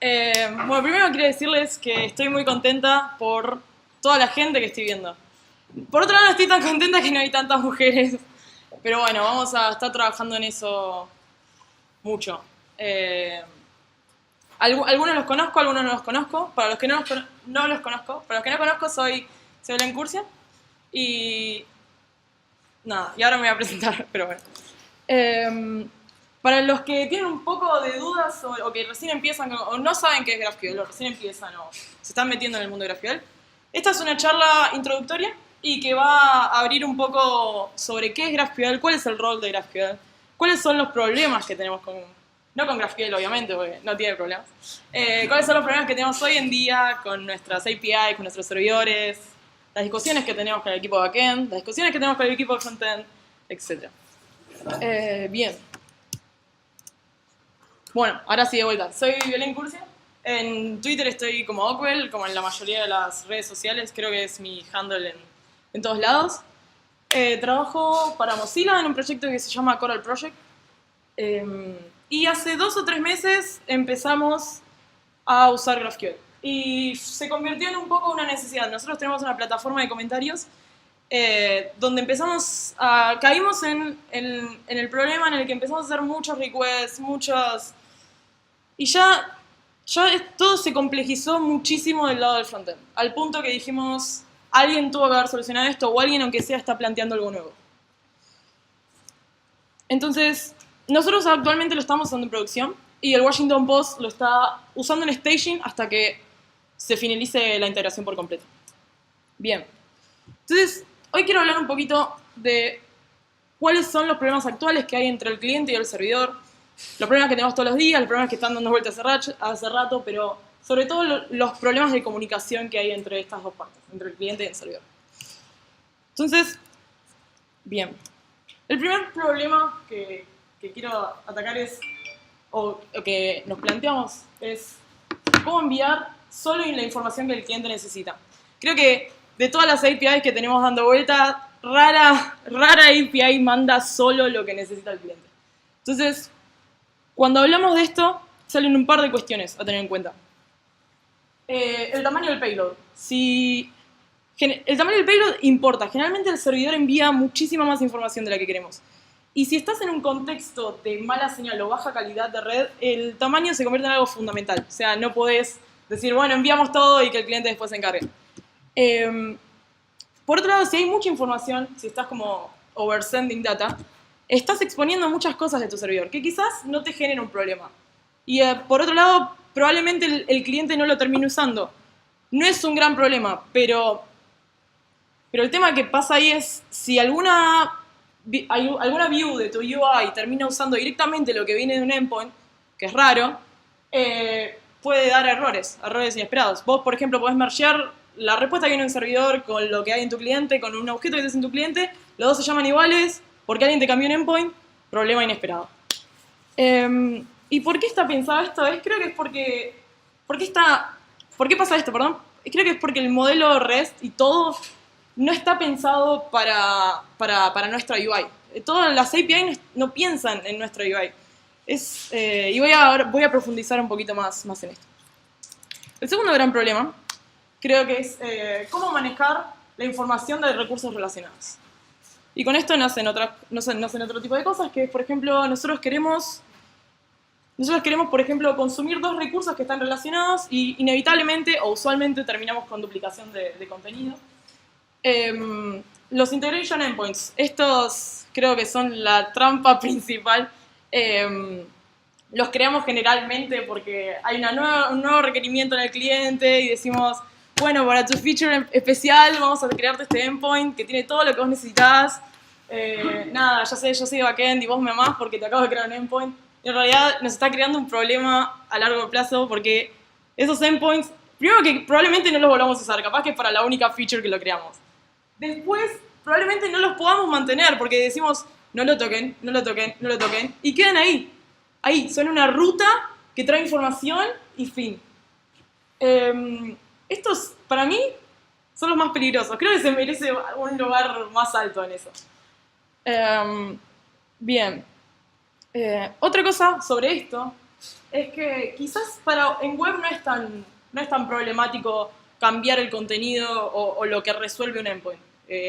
Bueno, primero quiero decirles que estoy muy contenta por toda la gente que estoy viendo. Por otro lado, no estoy tan contenta que no hay tantas mujeres. Pero bueno, vamos a estar trabajando en eso mucho. Algunos los conozco, algunos no los conozco. Para los que no los conozco, para los que no conozco soy Belén Curcia. Y nada, y ahora me voy a presentar, pero bueno. Para los que tienen un poco de dudas o que recién empiezan o no saben qué es GraphQL, o recién empiezan o se están metiendo en el mundo de GraphQL, esta es una charla introductoria y que va a abrir un poco sobre qué es GraphQL, cuál es el rol de GraphQL, cuáles son los problemas que tenemos no con GraphQL obviamente, porque no tiene problemas, cuáles son los problemas que tenemos hoy en día con nuestras APIs, con nuestros servidores, las discusiones que tenemos con el equipo de backend, las discusiones que tenemos con el equipo de frontend, etc. Bien. Bueno, ahora sí de vuelta. Soy Belén Curcia. En Twitter estoy como Ockwell, como en la mayoría de las redes sociales. Creo que es mi handle en todos lados. Trabajo para Mozilla en un proyecto que se llama Coral Project. Y hace 2 o 3 meses empezamos a usar GraphQL. Y se convirtió en un poco una necesidad. Nosotros tenemos una plataforma de comentarios donde caímos en el problema en el que empezamos a hacer muchos requests, y ya todo se complejizó muchísimo del lado del frontend, al punto que dijimos, alguien tuvo que haber solucionado esto, o alguien, aunque sea, está planteando algo nuevo. Entonces, nosotros actualmente lo estamos usando en producción, y el Washington Post lo está usando en staging hasta que se finalice la integración por completo. Bien. Entonces, hoy quiero hablar un poquito de cuáles son los problemas actuales que hay entre el cliente y el servidor, los problemas que tenemos todos los días, los problemas que están dando vueltas hace rato, pero sobre todo los problemas de comunicación que hay entre estas dos partes, entre el cliente y el servidor. Entonces, bien. El primer problema que quiero atacar o que nos planteamos es cómo enviar solo la información que el cliente necesita. Creo que de todas las APIs que tenemos dando vuelta, rara API manda solo lo que necesita el cliente. Entonces, cuando hablamos de esto, salen un par de cuestiones a tener en cuenta. El tamaño del payload. El tamaño del payload importa. Generalmente el servidor envía muchísima más información de la que queremos. Y si estás en un contexto de mala señal o baja calidad de red, el tamaño se convierte en algo fundamental. O sea, no podés decir, bueno, enviamos todo y que el cliente después se encargue. Por otro lado, si hay mucha información, si estás como oversending data, estás exponiendo muchas cosas de tu servidor, que quizás no te generen un problema. Y por otro lado, probablemente el cliente no lo termine usando. No es un gran problema, pero el tema que pasa ahí es, si alguna view de tu UI termina usando directamente lo que viene de un endpoint, que es raro, puede dar errores inesperados. Vos, por ejemplo, podés mergear la respuesta que viene en un servidor con lo que hay en tu cliente, con un objeto que tenés en tu cliente, los dos se llaman iguales, porque alguien te cambió un endpoint, problema inesperado. ¿Y por qué está pensado esto? Creo que es porque... ¿Por qué pasa esto, perdón? Creo que es porque el modelo REST y todo no está pensado para nuestra UI. Todas las API no piensan en nuestra UI. Y voy a profundizar un poquito más en esto. El segundo gran problema creo que es cómo manejar la información de recursos relacionados. Y con esto nacen otro tipo de cosas, que por ejemplo, nosotros queremos, por ejemplo, consumir 2 recursos que están relacionados y inevitablemente o usualmente terminamos con duplicación de contenido. Los integration endpoints, estos creo que son la trampa principal. Los creamos generalmente porque hay un nuevo requerimiento en el cliente y decimos, bueno, para tu feature especial vamos a crearte este endpoint que tiene todo lo que vos necesitas. Nada, yo soy de backend y vos me amás porque te acabo de crear un endpoint. Y en realidad nos está creando un problema a largo plazo porque esos endpoints, primero que probablemente no los volvamos a usar, capaz que es para la única feature que lo creamos. Después, probablemente no los podamos mantener porque decimos, no lo toquen, y quedan ahí. Ahí, son una ruta que trae información y fin. Estos, para mí, son los más peligrosos. Creo que se merece un lugar más alto en eso. Bien. Otra cosa sobre esto es que quizás en web no es tan problemático cambiar el contenido o lo que resuelve un endpoint.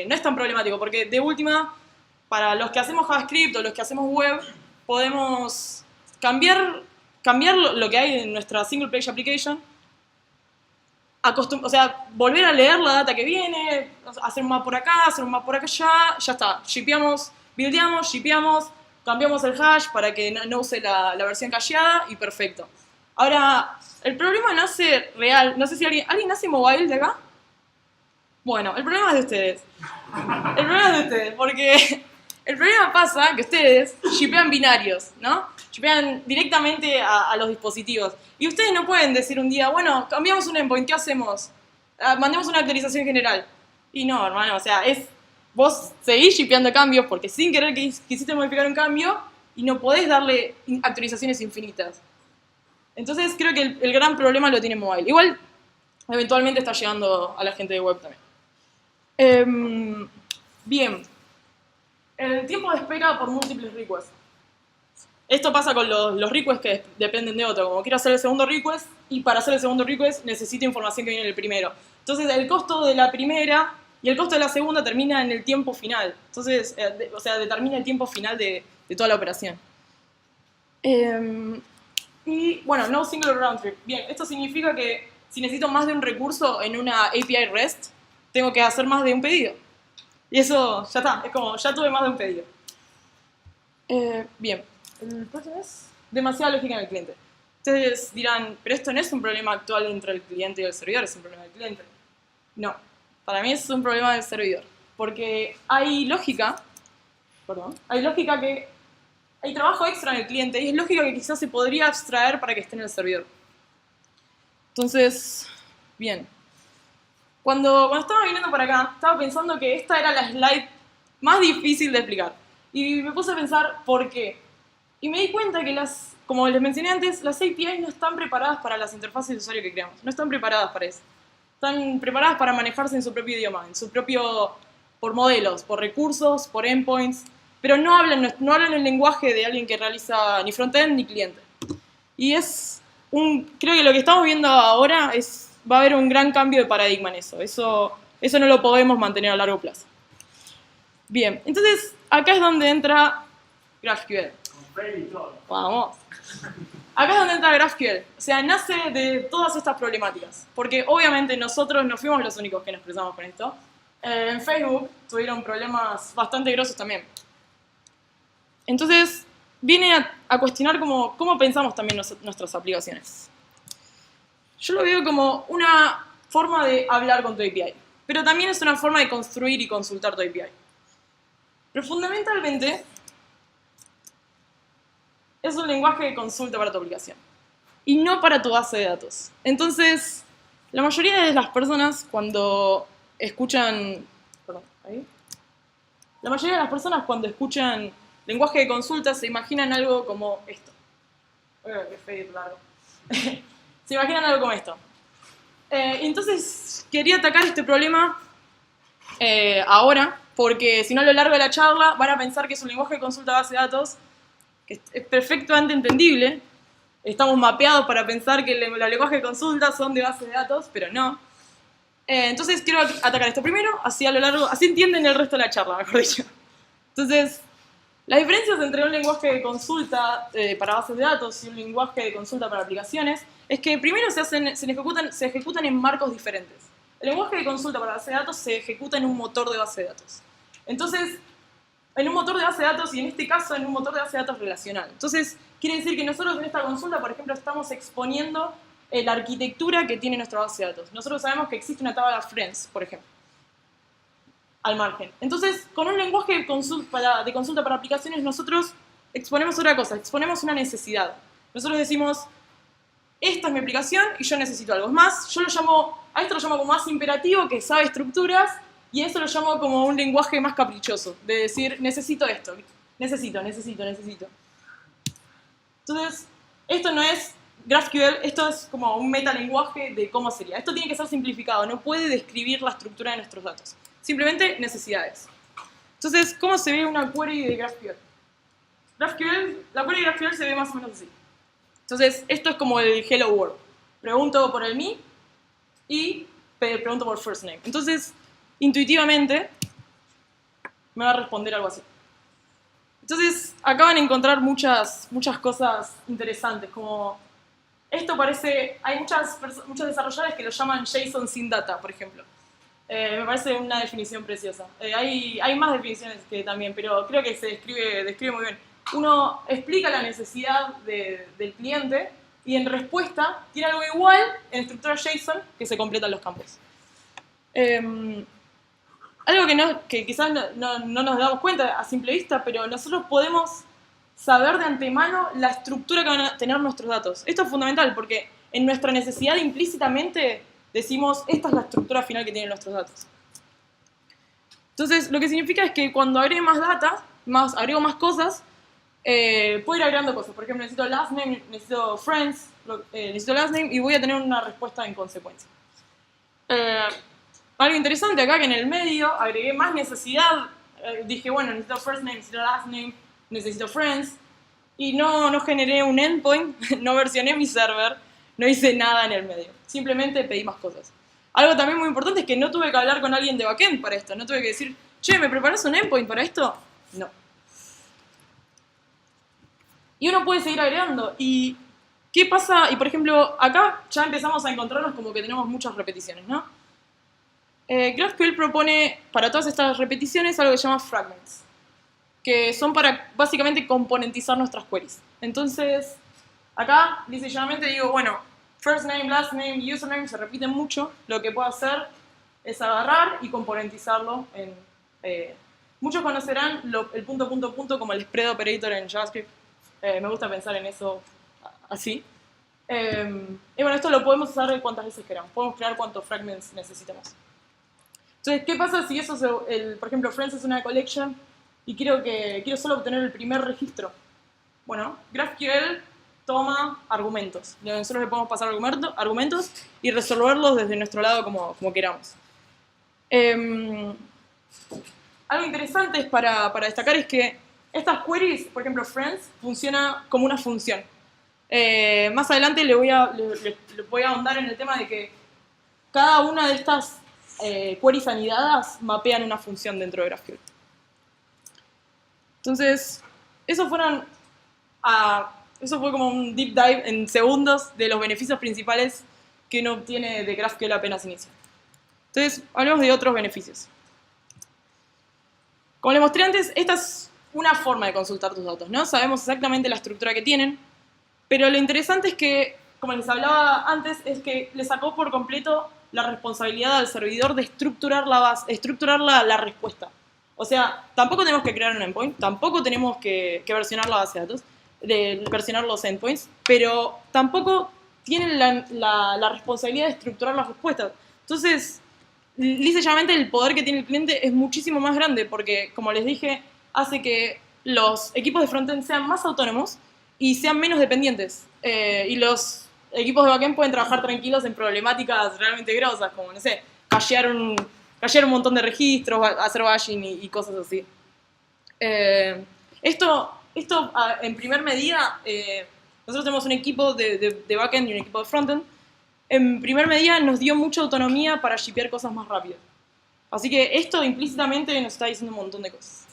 No es tan problemático, porque de última, para los que hacemos JavaScript o los que hacemos web, podemos cambiar lo que hay en nuestra single page application, o sea, volver a leer la data que viene, hacer un map por acá, hacer un map por acá, ya está. Buildeamos, shipeamos, cambiamos el hash para que no use la versión cacheada y perfecto. Ahora, el problema nace real. No sé si ¿alguien hace mobile de acá? Bueno, el problema es de ustedes. El problema es de ustedes, porque el problema pasa que ustedes shipean binarios, ¿no? Shipean directamente a los dispositivos. Y ustedes no pueden decir un día, bueno, cambiamos un endpoint, ¿qué hacemos? Mandemos una actualización general. Y no, hermano, o sea, vos seguís shipeando cambios porque sin querer quisiste modificar un cambio y no podés darle actualizaciones infinitas. Entonces creo que el gran problema lo tiene mobile. Igual, eventualmente está llegando a la gente de web también. Bien. El tiempo de espera por múltiples requests. Esto pasa con los requests que dependen de otro. Como quiero hacer el segundo request, y para hacer el segundo request necesito información que viene en el primero. Entonces el costo de la primera y el costo de la segunda termina en el tiempo final. Entonces, o sea, determina el tiempo final de toda la operación. Y bueno, no single round trip. Bien, esto significa que si necesito más de un recurso en una API REST, tengo que hacer más de un pedido. Y eso ya está, es como, ya tuve más de un pedido. Bien, el próximo es demasiada lógica en el cliente. Ustedes dirán, pero esto no es un problema actual entre el cliente y el servidor, es un problema del cliente. No, para mí es un problema del servidor. Porque hay lógica que hay trabajo extra en el cliente y es lógica que quizás se podría abstraer para que esté en el servidor. Entonces, bien. Cuando estaba viniendo para acá, estaba pensando que esta era la slide más difícil de explicar. Y me puse a pensar por qué. Y me di cuenta que como les mencioné antes, las APIs no están preparadas para las interfaces de usuario que creamos. No están preparadas para eso. Están preparadas para manejarse en su propio idioma, por modelos, por recursos, por endpoints, pero no hablan el lenguaje de alguien que realiza ni frontend ni cliente. Y creo que lo que estamos viendo ahora va a haber un gran cambio de paradigma en eso. Eso no lo podemos mantener a largo plazo. Bien, entonces acá es donde entra GraphQL. Vamos. Acá es donde entra GraphQL. O sea, nace de todas estas problemáticas. Porque obviamente nosotros no fuimos los únicos que nos cruzamos con esto. En Facebook tuvieron problemas bastante grosos también. Entonces, viene a cuestionar cómo pensamos también nuestras aplicaciones. Yo lo veo como una forma de hablar con tu API, pero también es una forma de construir y consultar tu API. Pero fundamentalmente, es un lenguaje de consulta para tu aplicación y no para tu base de datos. Entonces, la mayoría de las personas cuando escuchan... La mayoría de las personas cuando escuchan lenguaje de consulta se imaginan algo como esto. Qué feo largo. Se imaginan algo como esto. Entonces, quería atacar este problema ahora, porque si no a lo largo de la charla van a pensar que es un lenguaje de consulta a base de datos, que es perfectamente entendible. Estamos mapeados para pensar que los lenguajes de consulta son de base de datos, pero no. Entonces quiero atacar esto primero, así entienden el resto de la charla, mejor dicho. Entonces, las diferencias entre un lenguaje de consulta para bases de datos y un lenguaje de consulta para aplicaciones es que primero se ejecutan en marcos diferentes. El lenguaje de consulta para base de datos se ejecuta en un motor de base de datos. Entonces, en un motor de base de datos y en este caso en un motor de base de datos relacional. Entonces, quiere decir que nosotros en esta consulta, por ejemplo, estamos exponiendo la arquitectura que tiene nuestra base de datos. Nosotros sabemos que existe una tabla friends, por ejemplo, al margen. Entonces, con un lenguaje de consulta para aplicaciones, nosotros exponemos otra cosa, exponemos una necesidad. Nosotros decimos, esta es mi aplicación y yo necesito algo más. A esto lo llamo como más imperativo, que sabe estructuras, y a eso lo llamo como un lenguaje más caprichoso, de decir, necesito esto, necesito. Entonces, esto no es GraphQL, esto es como un metalenguaje de cómo sería. Esto tiene que ser simplificado, no puede describir la estructura de nuestros datos. Simplemente necesidades. Entonces, ¿cómo se ve una query de GraphQL? La query de GraphQL se ve más o menos así. Entonces, esto es como el hello world. Pregunto por el me y pregunto por first name. Entonces, intuitivamente, me va a responder algo así. Entonces, acá van a encontrar muchas cosas interesantes, como esto parece, hay muchos desarrolladores que lo llaman JSON sin data, por ejemplo. Me parece una definición preciosa. Hay más definiciones que también, pero creo que se describe muy bien. Uno explica la necesidad del cliente y en respuesta tiene algo igual en estructura JSON que se completan los campos. Algo que quizás no nos damos cuenta a simple vista, pero nosotros podemos saber de antemano la estructura que van a tener nuestros datos. Esto es fundamental porque en nuestra necesidad implícitamente decimos, esta es la estructura final que tienen nuestros datos. Entonces, lo que significa es que cuando agregue más data, agrego más cosas, puedo ir agregando cosas. Por ejemplo, necesito last name, necesito friends, necesito last name y voy a tener una respuesta en consecuencia. Algo interesante acá que en el medio agregué más necesidad. Dije, bueno, necesito first name, necesito last name, necesito friends. Y no generé un endpoint, no versioné mi server, no hice nada en el medio. Simplemente pedí más cosas. Algo también muy importante es que no tuve que hablar con alguien de backend para esto. No tuve que decir, che, ¿me preparas un endpoint para esto? No. Y uno puede seguir agregando. ¿Y qué pasa? Y por ejemplo, acá ya empezamos a encontrarnos como que tenemos muchas repeticiones, ¿no? GraphQL propone para todas estas repeticiones algo que se llama fragments, que son para básicamente componentizar nuestras queries. Entonces, acá diseñadamente digo, bueno, first name, last name, username se repiten mucho. Lo que puedo hacer es agarrar y componentizarlo en... muchos conocerán el punto, punto, punto como el spread operator en JavaScript. Me gusta pensar en eso así. Y bueno, esto lo podemos usar cuantas veces queramos. Podemos crear cuantos fragments necesitemos. Entonces, ¿qué pasa si eso, por ejemplo, Friends es una collection y quiero solo obtener el primer registro? Bueno, GraphQL toma argumentos. Nosotros le podemos pasar argumentos y resolverlos desde nuestro lado como queramos. Algo interesante para destacar es que estas queries, por ejemplo, Friends, funciona como una función. Más adelante le voy a ahondar en el tema de que cada una de estas queries anidadas mapean una función dentro de GraphQL. Entonces, eso fue como un deep dive en segundos de los beneficios principales que uno obtiene de GraphQL apenas inicia. Entonces, hablemos de otros beneficios. Como les mostré antes, esta es una forma de consultar tus datos, ¿no? Sabemos exactamente la estructura que tienen, pero lo interesante es que, como les hablaba antes, es que le sacó por completo la responsabilidad al servidor de estructurar la respuesta. O sea, tampoco tenemos que crear un endpoint, tampoco tenemos que versionar la base de datos, versionar los endpoints, pero tampoco tienen la responsabilidad de estructurar las respuestas. Entonces, lisa y llanamente, el poder que tiene el cliente es muchísimo más grande porque, como les dije, hace que los equipos de frontend sean más autónomos y sean menos dependientes. Y los equipos de backend pueden trabajar tranquilos en problemáticas realmente grosas, como, no sé, hashear un montón de registros, hacer bashing y cosas así. Esto en primer medida, nosotros tenemos un equipo de backend y un equipo de frontend. En primer medida nos dio mucha autonomía para shipear cosas más rápido. Así que esto implícitamente nos está diciendo un montón de cosas.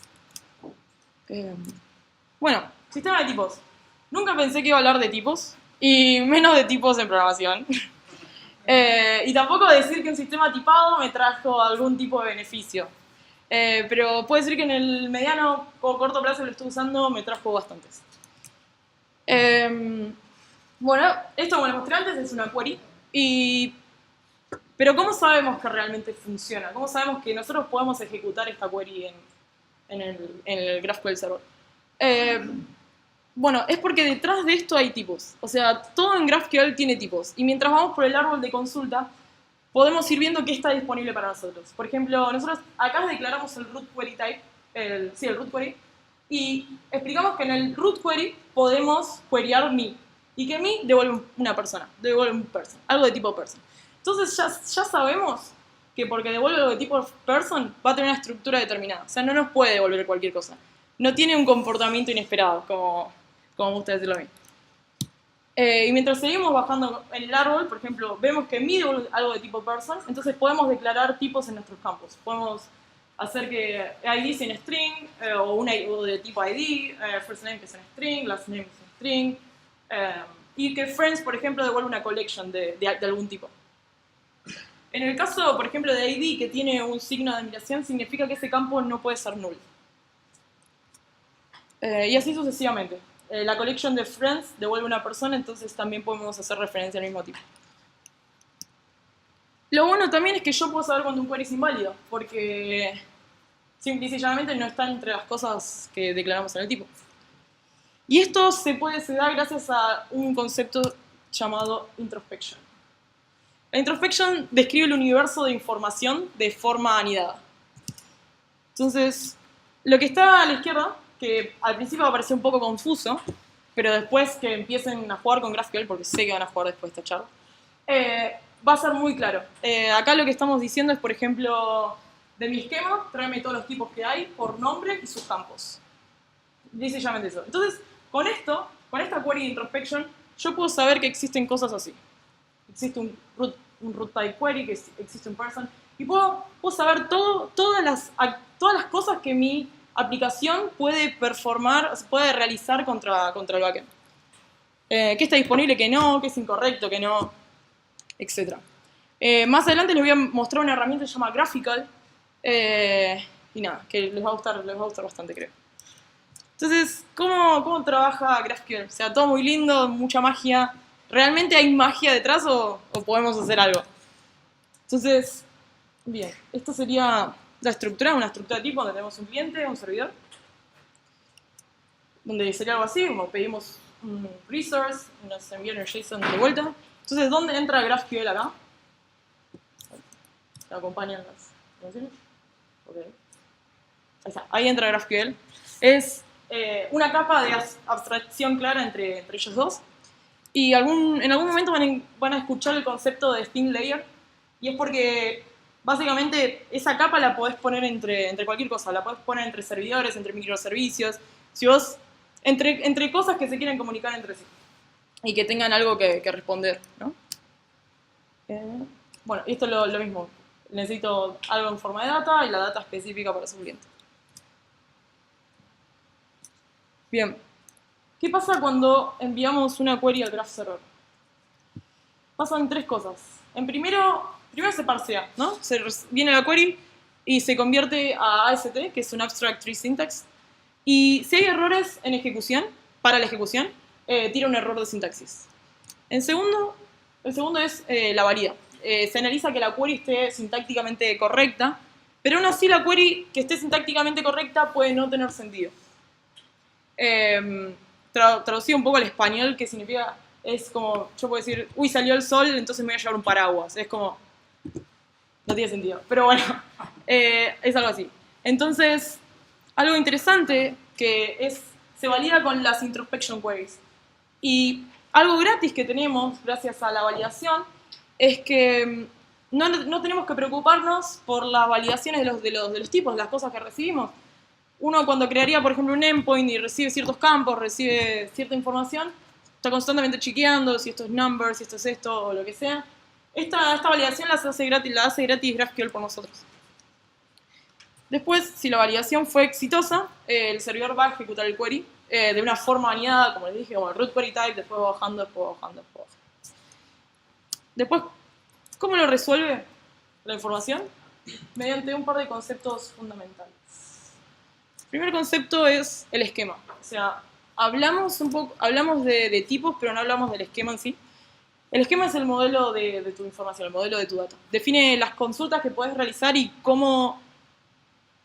Bueno, sistema de tipos. Nunca pensé que iba a hablar de tipos, y menos de tipos en programación. Y tampoco decir que un sistema tipado me trajo algún tipo de beneficio. Pero puedo decir que en el mediano o corto plazo que lo estoy usando me trajo bastantes. Bueno, esto como les mostré antes es una query. Pero ¿cómo sabemos que realmente funciona? ¿Cómo sabemos que nosotros podemos ejecutar esta query en el GraphQL server? Bueno, es porque detrás de esto hay tipos. O sea, todo en GraphQL tiene tipos. Y mientras vamos por el árbol de consulta, podemos ir viendo qué está disponible para nosotros. Por ejemplo, nosotros acá declaramos el root query type, el root query, y explicamos que en el root query podemos queryar me. Y que me devuelve una persona, devuelve un person, algo de tipo person. Entonces ya sabemos que porque devuelve algo de tipo person va a tener una estructura determinada. O sea, no nos puede devolver cualquier cosa. No tiene un comportamiento inesperado, como me gusta decirlo a mí. Y mientras seguimos bajando en el árbol, por ejemplo, vemos que mide algo de tipo person, entonces podemos declarar tipos en nuestros campos. Podemos hacer que ID sea en string, o de tipo ID, first name que sea en string, last name que sea en string, y que friends, por ejemplo, devuelva una collection de algún tipo. En el caso, por ejemplo, de ID, que tiene un signo de admiración, significa que ese campo no puede ser null. Y así sucesivamente. La collection de friends devuelve una persona, entonces también podemos hacer referencia al mismo tipo. Lo bueno también es que yo puedo saber cuando un query es inválido, porque simple y sencillamente no está entre las cosas que declaramos en el tipo. Y esto se da gracias a un concepto llamado introspection. La introspection describe el universo de información de forma anidada. Entonces, lo que está a la izquierda, que al principio va a parecer un poco confuso, pero después que empiecen a jugar con GraphQL, porque sé que van a jugar después de esta charla, va a ser muy claro. Acá lo que estamos diciendo es, por ejemplo, de mi esquema, tráeme todos los tipos que hay por nombre y sus campos. Dice sencillamente eso. Entonces, con esta query de introspection, yo puedo saber que existen cosas así. Existe un root type query, que existe un person, y puedo saber todas las cosas que mi aplicación puede realizar contra el backend. ¿Qué está disponible, qué no, qué es incorrecto, qué no, etc. Más adelante les voy a mostrar una herramienta que se llama Graphical, y nada, que les va a gustar bastante, creo. Entonces, ¿cómo trabaja GraphQL? O sea, todo muy lindo, mucha magia. ¿Realmente hay magia detrás o podemos hacer algo? Entonces, bien, esto sería la estructura, una estructura tipo donde tenemos un cliente, un servidor, donde sería algo así, como pedimos un resource, nos envían el JSON de vuelta. Entonces, ¿dónde entra GraphQL acá? ¿Me acompañan las funciones? Okay. Ahí está, ahí entra GraphQL. Es una capa de abstracción clara entre ellos dos. Y en algún momento van a escuchar el concepto de thin layer, y es porque básicamente esa capa la podés poner entre cualquier cosa, la podés poner entre servidores, entre microservicios, si vos, entre cosas que se quieren comunicar entre sí y que tengan algo que responder, ¿no? Bueno, esto es lo mismo, necesito algo en forma de data y la data específica para su cliente. Bien. ¿Qué pasa cuando enviamos una query al graph server? Pasan tres cosas. Primero se parsea, ¿no? Viene la query y se convierte a AST, que es un Abstract Tree Syntax. Y si hay errores en ejecución, para la ejecución, tira un error de sintaxis. El segundo es la valida. Se analiza que la query esté sintácticamente correcta, pero aún así la query que esté sintácticamente correcta puede no tener sentido. Traducido un poco al español, que significa, es como, yo puedo decir, uy, salió el sol, entonces me voy a llevar un paraguas. Es como, no tiene sentido. Pero bueno, es algo así. Entonces, algo interesante que se valida con las introspection queries. Y algo gratis que tenemos, gracias a la validación, es que no tenemos que preocuparnos por las validaciones de los tipos, las cosas que recibimos. Uno cuando crearía, por ejemplo, un endpoint y recibe ciertos campos, recibe cierta información, está constantemente chequeando si esto es number, si esto es esto o lo que sea. Esta validación la hace gratis GraphQL por nosotros. Después, si la validación fue exitosa, el servidor va a ejecutar el query de una forma anidada, como les dije, como el root query type, después va bajando. Después, ¿cómo lo resuelve la información? Mediante un par de conceptos fundamentales. El primer concepto es el esquema. O sea, hablamos de tipos, pero no hablamos del esquema en sí. El esquema es el modelo de tu información, el modelo de tu data. Define las consultas que puedes realizar y cómo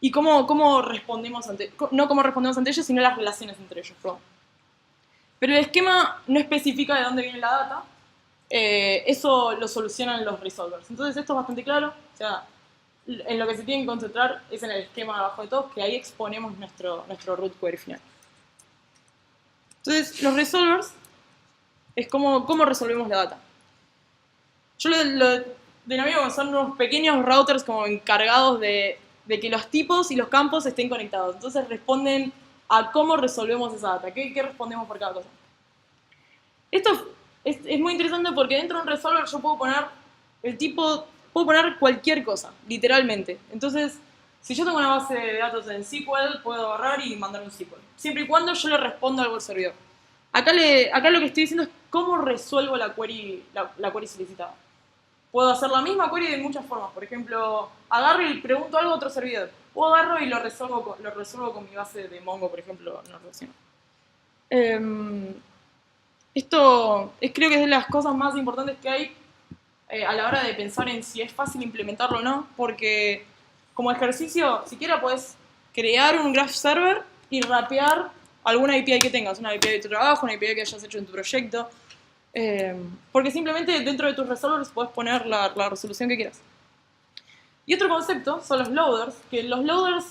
respondemos no cómo respondemos ante ellos, sino las relaciones entre ellos. Pero el esquema no especifica de dónde viene la data. Eso lo solucionan los resolvers. Entonces esto es bastante claro. O sea, en lo que se tiene que concentrar es en el esquema abajo de todos, que ahí exponemos nuestro root query final. Entonces, los resolvers es cómo resolvemos la data. Yo lo denomino como son unos pequeños routers como encargados de que los tipos y los campos estén conectados. Entonces responden a cómo resolvemos esa data, qué respondemos por cada cosa. Esto es muy interesante porque dentro de un resolver yo puedo poner el tipo, puedo poner cualquier cosa, literalmente. Entonces, si yo tengo una base de datos en SQL, puedo agarrar y mandar un SQL. Siempre y cuando yo le responda algo al servidor. Acá lo que estoy diciendo es cómo resuelvo la query solicitada. Puedo hacer la misma query de muchas formas. Por ejemplo, agarro y pregunto algo a otro servidor. O agarro y lo resuelvo con mi base de Mongo, por ejemplo, no relacionado. Esto creo que es de las cosas más importantes que hay a la hora de pensar en si es fácil implementarlo o no, porque como ejercicio, siquiera puedes crear un graph server y rapear alguna API que tengas, una API de tu trabajo, una API que hayas hecho en tu proyecto, porque simplemente dentro de tus resolvers puedes poner la resolución que quieras. Y otro concepto son los loaders, que los loaders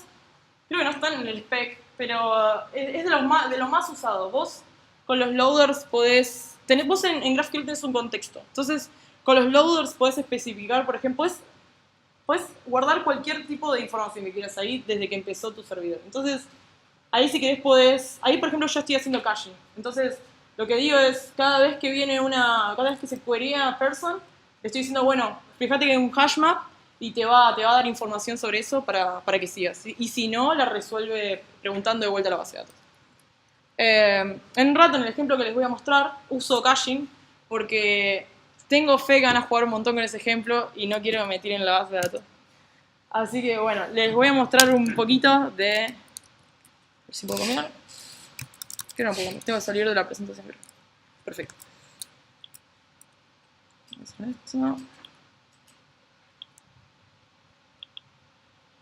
creo que no están en el spec, pero es de los más usados. Vos con los loaders podés... vos en GraphQL tenés un contexto. Entonces, con los loaders podés especificar, por ejemplo, podés guardar cualquier tipo de información que quieras ahí desde que empezó tu servidor. Entonces, ahí si querés podés... Ahí, por ejemplo, yo estoy haciendo caching. Entonces, lo que digo es, cada vez que se quería person, le estoy diciendo, bueno, fíjate que hay un hash map y te va a dar información sobre eso para que sigas. Y si no, la resuelve preguntando de vuelta a la base de datos. En un rato, en el ejemplo que les voy a mostrar, uso caching porque tengo fe que van a jugar un montón con ese ejemplo y no quiero que me tiren la base de datos. Así que bueno, les voy a mostrar un poquito de... A ver si puedo comer. Que no puedo comer, tengo que salir de la presentación. Perfecto. Vamos a hacer esto.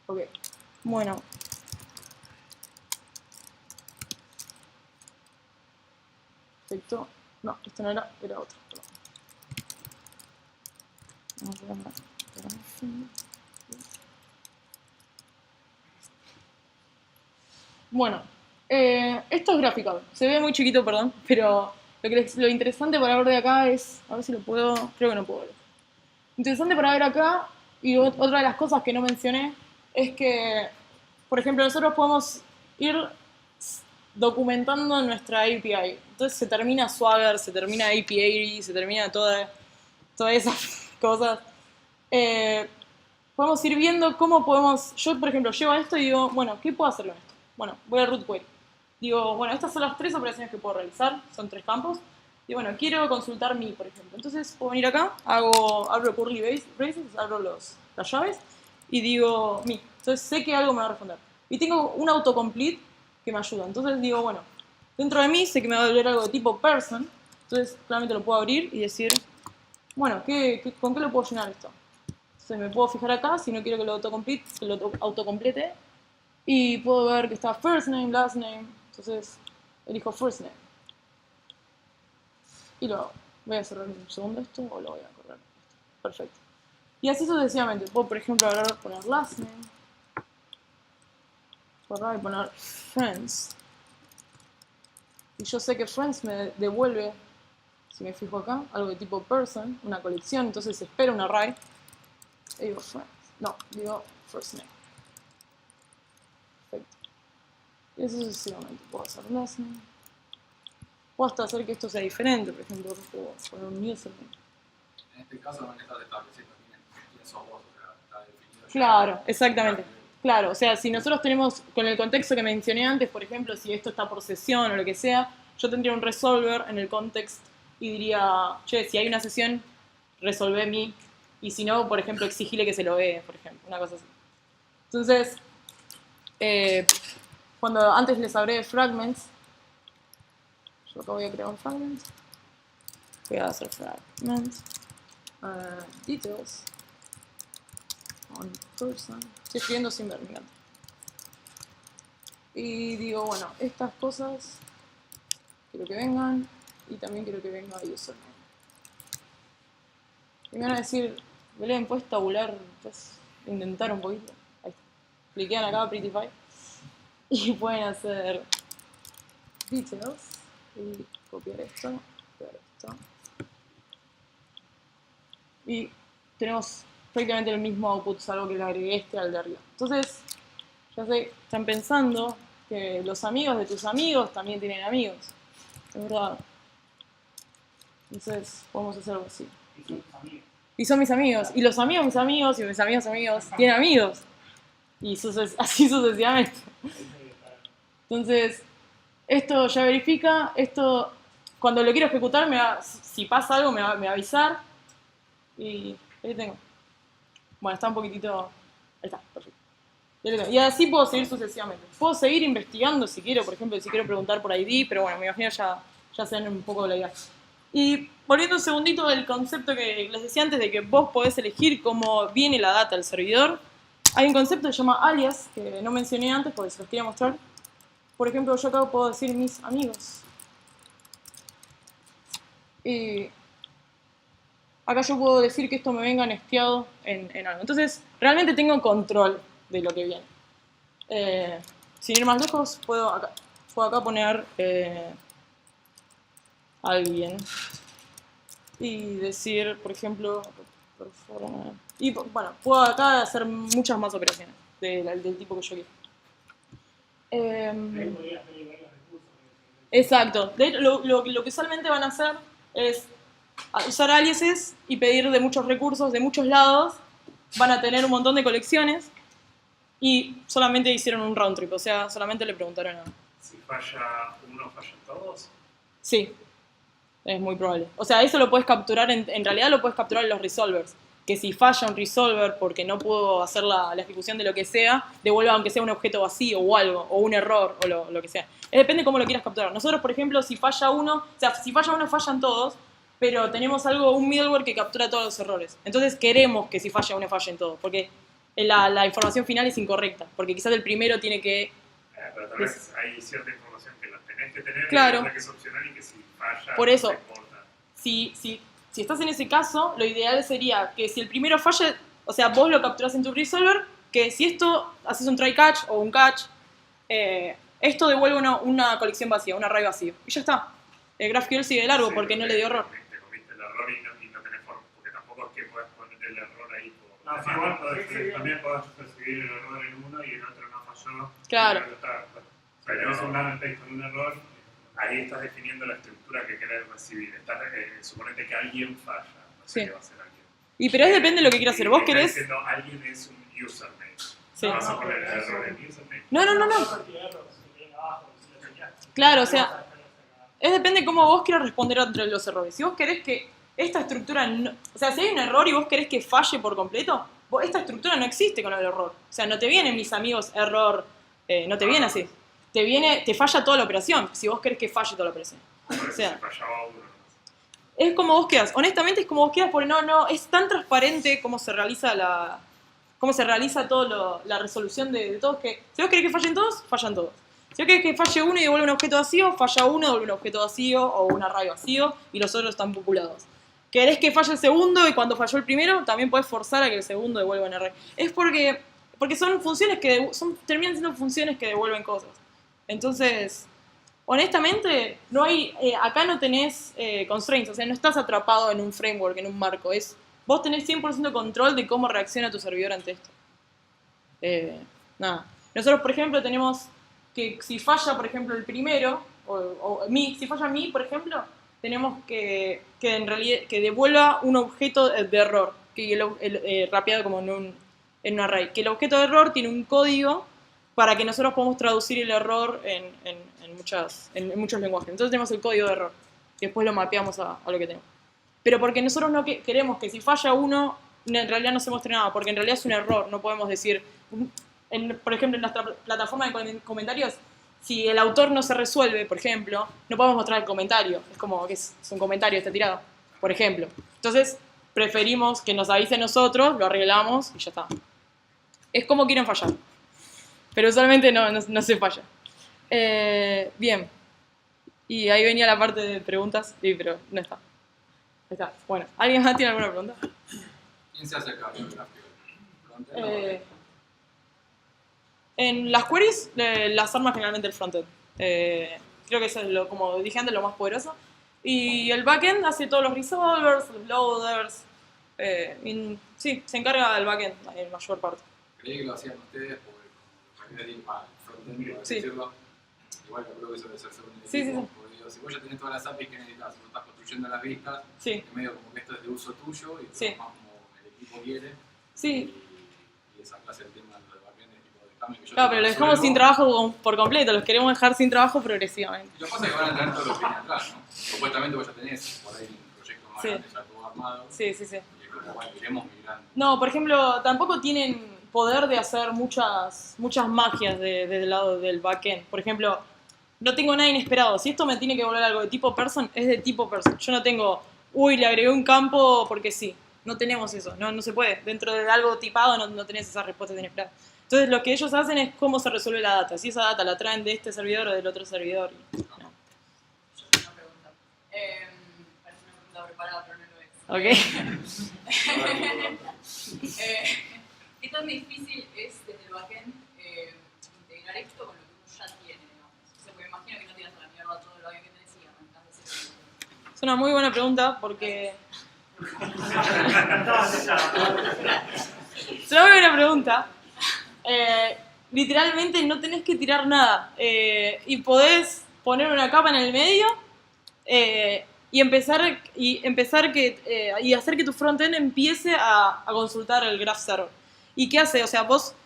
Ok, bueno. Perfecto. No, esto no era otro. Perdón. Vamos a ver más. Bueno, esto es gráfico. Se ve muy chiquito, perdón, pero lo interesante para ver de acá es... A ver si lo puedo... Creo que no puedo ver. Interesante para ver acá, y otra de las cosas que no mencioné, es que, por ejemplo, nosotros podemos ir documentando nuestra API. Entonces se termina Swagger, se termina API, se termina todas esas cosas. Podemos ir viendo cómo podemos... Yo, por ejemplo, llevo esto y digo, bueno, ¿qué puedo hacer con esto? Bueno, voy a root query. Digo, bueno, estas son las 3 operaciones que puedo realizar, son 3 campos. Y bueno, quiero consultar mi, por ejemplo. Entonces puedo venir acá, abro curly braces, abro las llaves y digo mi. Entonces sé que algo me va a responder. Y tengo un autocomplete que me ayuda. Entonces digo, bueno, dentro de mí sé que me va a volver algo de tipo person. Entonces claramente lo puedo abrir y decir, bueno, ¿con qué lo puedo llenar esto? Entonces me puedo fijar acá si no quiero que lo autocomplete. Y puedo ver que está first name, last name. Entonces elijo first name. Y lo hago. Voy a cerrar un segundo esto o lo voy a correr. Perfecto. Y así sucesivamente. Puedo, por ejemplo, agarrar, poner last name. Agarrar y poner friends. Y yo sé que friends me devuelve, si me fijo acá, algo de tipo person, una colección. Entonces espero un array. Y digo friends. No, digo first name. Perfecto. Y así sucesivamente. Puedo hacer last name. Puedo hasta hacer que esto sea diferente, por ejemplo, puedo poner un username. En este caso no le estás estableciendo quién sos vos, o sea, está definido. Claro, exactamente. Claro, o sea, si nosotros tenemos, con el contexto que mencioné antes, por ejemplo, si esto está por sesión o lo que sea, yo tendría un resolver en el context y diría, che, si hay una sesión, resolvé mi, y si no, por ejemplo, exigile que se lo vea, por ejemplo, una cosa así. Entonces, cuando antes les hablé de fragments, yo acá voy a crear un fragment. Voy a hacer fragments. Details. On person. Estoy escribiendo sin ver, mirad. Y digo, bueno, estas cosas quiero que vengan. Y también quiero que venga username. Y me van a decir, Belén, ¿puedes tabular? ¿Puedes intentar un poquito? Ahí está. Cliquean acá, Prettify. Y pueden hacer details. Y copiar esto, pegar esto. Y tenemos prácticamente el mismo output, salvo que le agregué al de arriba. Entonces, ya sé, están pensando que los amigos de tus amigos también tienen amigos. Es verdad. Entonces, podemos hacer algo así. Y son tus amigos. Y son mis amigos. Y los amigos, mis amigos, y mis amigos, amigos, tienen amigos. Y así sucesivamente. Entonces, esto ya verifica, esto, cuando lo quiero ejecutar, si pasa algo, me va a avisar. Y ahí tengo. Bueno, está un poquitito. Ahí está, perfecto. Y así puedo seguir sucesivamente. Puedo seguir investigando si quiero, por ejemplo, si quiero preguntar por ID, pero bueno, me imagino ya se dan un poco de la idea. Y volviendo un segundito del concepto que les decía antes de que vos podés elegir cómo viene la data del servidor, hay un concepto que se llama alias, que no mencioné antes porque se los quería mostrar. Por ejemplo, yo acá puedo decir mis amigos. Y acá yo puedo decir que esto me venga nesteado en algo. Entonces, realmente tengo control de lo que viene. Sin ir más lejos, puedo acá poner alguien y decir, por ejemplo, y bueno, puedo acá hacer muchas más operaciones del tipo que yo quiero. Exacto. De hecho, lo que usualmente van a hacer es usar aliases y pedir de muchos recursos de muchos lados. Van a tener un montón de colecciones y solamente hicieron un round trip, o sea, solamente le preguntaron a... Si falla uno, fallan todos. Sí, es muy probable. O sea, eso lo puedes capturar, en realidad lo puedes capturar en los resolvers. Que si falla un resolver porque no puedo hacer la ejecución de lo que sea, devuelva aunque sea un objeto vacío o algo, o un error, o lo que sea. Depende de cómo lo quieras capturar. Nosotros, por ejemplo, si falla uno, o sea, si falla uno, fallan todos, pero tenemos un middleware que captura todos los errores. Entonces queremos que si falla uno, fallen todos, porque la información final es incorrecta, porque quizás el primero tiene que... Pero tal vez hay cierta información que la tenés que tener, claro, y otra que es opcional y que si falla, por eso, no te importa. Si estás en ese caso, lo ideal sería que si el primero falla, o sea, vos lo capturás en tu resolver, que si esto haces un try catch o un catch, esto devuelve una colección vacía, un array vacío. Y ya está. El GraphQL sigue de largo Sí, porque no le dio error. Te comiste el error y no tenés forma, porque tampoco es que puedas poner el error ahí por... No, No, sí, igual también podés percibir el error en uno y en otro no falló. Claro. Pero es un nano con un error, ahí estás definiendo la estructura que querés recibir. Suponete que alguien falla, no sé Sí. qué va a hacer alguien. Pero depende de lo que quieras hacer. Vos querés... Diciendo, alguien es un username. Sí. ¿Vas a poner el error en username? No. Claro, o sea, depende de cómo vos quieras responder entre los errores. Si vos querés que esta estructura, o sea, si hay un error y vos querés que falle por completo, esta estructura no existe con el error. O sea, no te vienen mis amigos error, no te viene así. Te falla toda la operación, si vos querés que falle toda la operación. Por eso O sea, si fallaba uno. es como vos quieras. Honestamente es como vos quieras porque no, es tan transparente cómo se realiza toda la resolución de todos que si vos querés que fallen todos, fallan todos. Si vos querés que falle uno y devuelve un objeto vacío, falla uno, devuelve un objeto vacío o un array vacío y los otros están populados. Querés que falle el segundo y cuando falló el primero, también podés forzar a que el segundo devuelva un array. Es porque son funciones que terminan siendo funciones que devuelven cosas. Entonces, honestamente, acá no tenés constraints, o sea, no estás atrapado en un framework, en un marco. Vos tenés 100% control de cómo reacciona tu servidor ante esto. Nada. Nosotros, por ejemplo, tenemos que si falla, por ejemplo, el primero, si falla mi, por ejemplo, tenemos que en realidad que devuelva un objeto de error, que rapeado como en un array. Que el objeto de error tiene un código para que nosotros podamos traducir el error en muchos lenguajes. Entonces tenemos el código de error, y después lo mapeamos a lo que tenemos. Pero porque nosotros no queremos que si falla uno, en realidad no se muestre nada, porque en realidad es un error, no podemos decir... por ejemplo, en nuestra plataforma de comentarios, si el autor no se resuelve, por ejemplo, no podemos mostrar el comentario. Es como que es un comentario, está tirado, por ejemplo. Entonces, preferimos que nos avise nosotros, lo arreglamos y ya está. Es como quieren fallar. Pero usualmente no se falla. Bien. Y ahí venía la parte de preguntas, sí, pero no está. Ahí está. Bueno, ¿alguien más tiene alguna pregunta? ¿Quién se hace cargo del GraphQL? En las queries las arma generalmente el frontend. Creo que eso es, como dije antes, lo más poderoso. Y el backend hace todos los resolvers, los loaders. Sí, se encarga del backend en mayor parte. Creí que lo hacían ustedes porque el frontend, por así Sí. decirlo, igual que creo que eso debe ser según el Sí, equipo, sí, sí. porque digo, si vos ya tenés todas las APIs que necesitas, vos estás construyendo las vistas, Sí, en medio como que esto es de uso tuyo y Sí. más como el equipo quiere. sí. Y esa clase del tema de backend es tipo de cambio que yo Claro, te pero lo dejamos resuelvo. sin trabajo por completo, los queremos dejar sin trabajo progresivamente. Y lo que pasa es que van a tener todo lo que viene atrás, ¿no? Supuestamente vos ya tenés por ahí un proyecto más Sí. grande ya todo armado. Sí, sí, sí. Y es como, bueno, iremos migrando. No, por ejemplo, tampoco tienen poder de hacer muchas magias del lado del backend. Por ejemplo, no tengo nada inesperado. Si esto me tiene que volver algo de tipo person, es de tipo person. Yo no tengo, uy, le agregué un campo porque sí. No tenemos eso, no se puede. Dentro de algo tipado no tenés esas respuestas inesperadas. Entonces lo que ellos hacen es cómo se resuelve la data. Si esa data la traen de este servidor o del otro servidor. No. Yo tengo una pregunta. Parece una pregunta preparada, pero no lo es. ¿Ok? ¿Qué tan difícil es desde el backend integrar esto con lo que uno ya tiene, digamos? O sea, porque me imagino que no tiras a la mierda todo el backend que tenés y arrancás de cero. Es una muy buena pregunta porque... Es una muy buena pregunta. Literalmente no tenés que tirar nada. Y podés poner una capa en el medio y hacer que tu frontend empiece a consultar el graph server. ¿Y qué hace? O sea, vos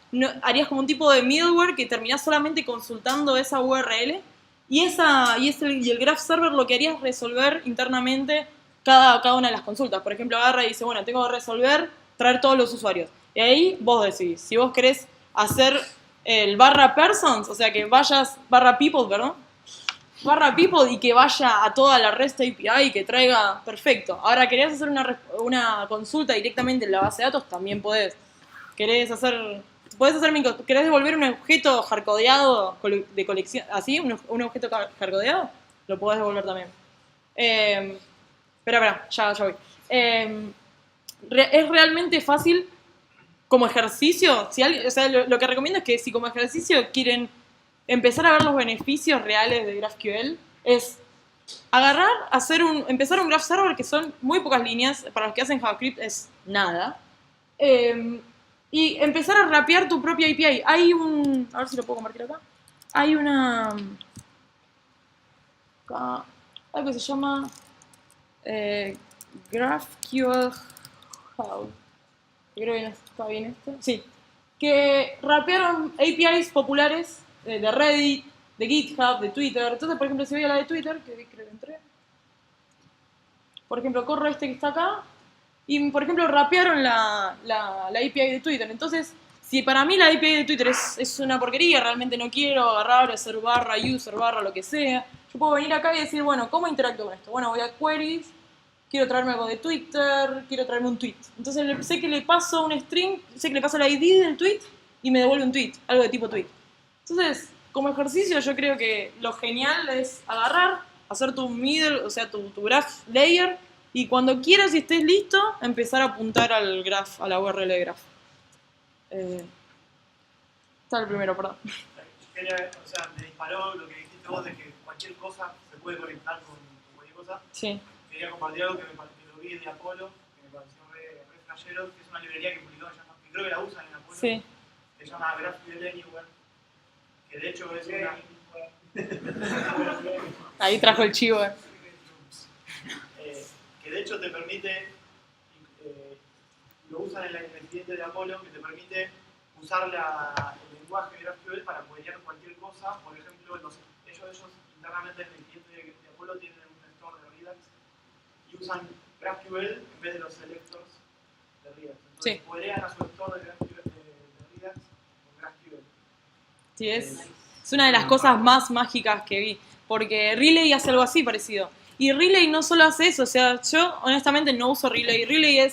harías como un tipo de middleware que terminás solamente consultando esa URL y el graph server lo que haría es resolver internamente cada una de las consultas. Por ejemplo, agarra y dice, bueno, tengo que resolver, traer todos los usuarios. Y ahí vos decidís, si vos querés hacer el /persons, o sea, que vayas /people, perdón, /people y que vaya a toda la REST API y que traiga, perfecto. Ahora, ¿querés hacer una consulta directamente en la base de datos? También podés. ¿Querés devolver un objeto hardcodeado de colección, así, un objeto hardcodeado? Lo podés devolver también. Espera, ya voy. Es realmente fácil como ejercicio. O sea, lo que recomiendo es que si como ejercicio quieren empezar a ver los beneficios reales de GraphQL, es agarrar, empezar un graph server que son muy pocas líneas, para los que hacen JavaScript es nada, y empezar a rapear tu propia API. A ver si lo puedo compartir acá. Hay algo que se llama GraphQL Hub. Creo que no está bien esto. Sí. Que rapearon APIs populares de Reddit, de GitHub, de Twitter. Entonces, por ejemplo, si voy a la de Twitter, que creo que entré. Por ejemplo, corro este que está acá. Y, por ejemplo, rapearon la API de Twitter. Entonces, si para mí la API de Twitter es una porquería, realmente no quiero agarrar, hacer /user, lo que sea, yo puedo venir acá y decir, bueno, ¿cómo interactúo con esto? Bueno, voy a queries, quiero traerme algo de Twitter, quiero traerme un tweet. Entonces sé que le paso un string, sé que le paso la ID del tweet y me devuelve un tweet, algo de tipo tweet. Entonces, como ejercicio, yo creo que lo genial es agarrar, hacer tu middle, o sea, tu graph layer, y cuando quieras y estés listo, empezar a apuntar al graph, a la URL de graph. Está el primero, perdón. O sea, me disparó lo que dijiste vos de que cualquier cosa se puede conectar con cualquier cosa. Sí. Quería compartir algo que lo vi de Apolo, que me pareció re flashero, que es una librería que publicó, que creo que la usan en Apolo. Sí. Se llama GraphQL Anywhere, que de hecho es una... Ahí trajo el chivo. Que de hecho te permite, lo usan en el cliente de Apolo, que te permite usar el lenguaje de GraphQL para queryar cualquier cosa. Por ejemplo, ellos internamente en el cliente de Apolo tienen un store de Redux y usan GraphQL en vez de los selectors de Redux. Entonces, Sí. querían a su store de Redux con GraphQL. Sí, es una de las cosas más mágicas que vi. Porque Relay hace algo así parecido. Y Relay no solo hace eso, o sea, yo honestamente no uso Relay. Relay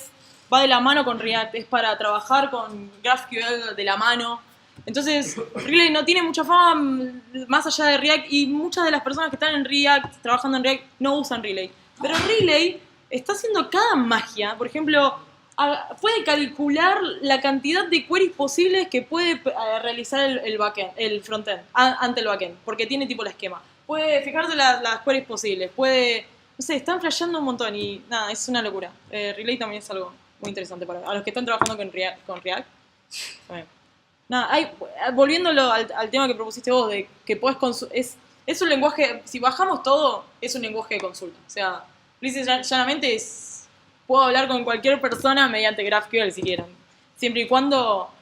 va de la mano con React, es para trabajar con GraphQL de la mano. Entonces, Relay no tiene mucha fama más allá de React y muchas de las personas que están en React, trabajando en React, no usan Relay. Pero Relay está haciendo cada magia. Por ejemplo, puede calcular la cantidad de queries posibles que puede realizar el backend, el frontend, ante el backend, porque tiene tipo el esquema. Puede fijarse las queries posibles, no sé, están flasheando un montón y nada, es una locura. Relay también es algo muy interesante a los que están trabajando con React. Nada, volviéndolo al tema que propusiste vos, de que podés Es un lenguaje, si bajamos todo, es un lenguaje de consulta. O sea, lisa y llanamente puedo hablar con cualquier persona mediante GraphQL si quieren. Siempre y cuando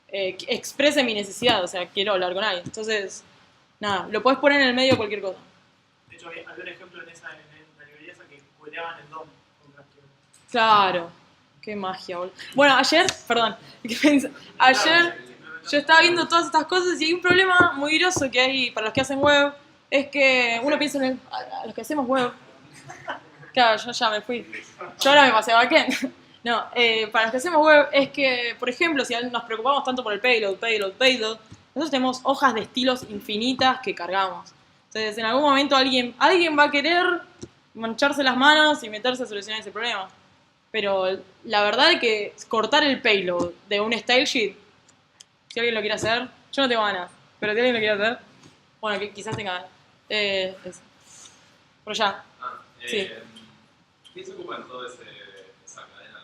exprese mi necesidad, o sea, quiero hablar con alguien. Entonces, nada, lo podés poner en el medio de cualquier cosa. De hecho, había un ejemplo en la librería esa que cueleaban el DOM con GraphQL. Claro, qué magia, boludo. Bueno, ayer yo estaba viendo todas estas cosas y hay un problema muy groso que hay para los que hacen web, es que uno piensa en a los que hacemos web. Claro, yo ya me fui. Yo ahora me pasé a backend. No, para los que hacemos web es que, por ejemplo, si nos preocupamos tanto por el payload, nosotros tenemos hojas de estilos infinitas que cargamos. Entonces, en algún momento alguien va a querer mancharse las manos y meterse a solucionar ese problema. Pero la verdad es que cortar el payload de un style sheet, si alguien lo quiere hacer, yo no tengo ganas, pero si alguien lo quiere hacer, bueno, que quizás tenga ganas. Por allá. Sí. ¿Quién se ocupa en toda esa cadena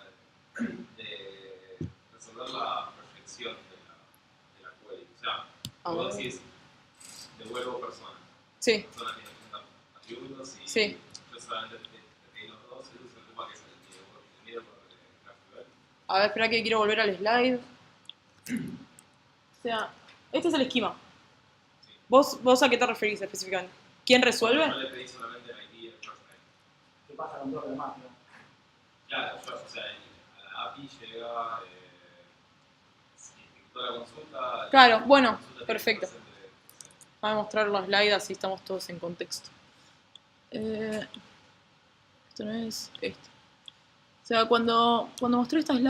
de resolver la perfección de la query? O sea, vos decís, devuelvo persona. Sí. Persona tiene que presentar atributos y Sí. yo solamente te pedí los dos, y se ocupa que es el video por GraphQL. A ver, espera que quiero volver al slide. O sea, este es el esquema. Sí. ¿Vos a qué te referís específicamente? ¿Quién resuelve? Yo le pedí solamente el ID y el first name. ¿Qué pasa con todo lo demás, no? Claro, o sea, a la API llega, ejecutó la consulta. Claro, la bueno, consulta perfecto. tiene que ser Voy a mostrar los slides así estamos todos en contexto. Esto no es esto. O sea, cuando mostré esta slide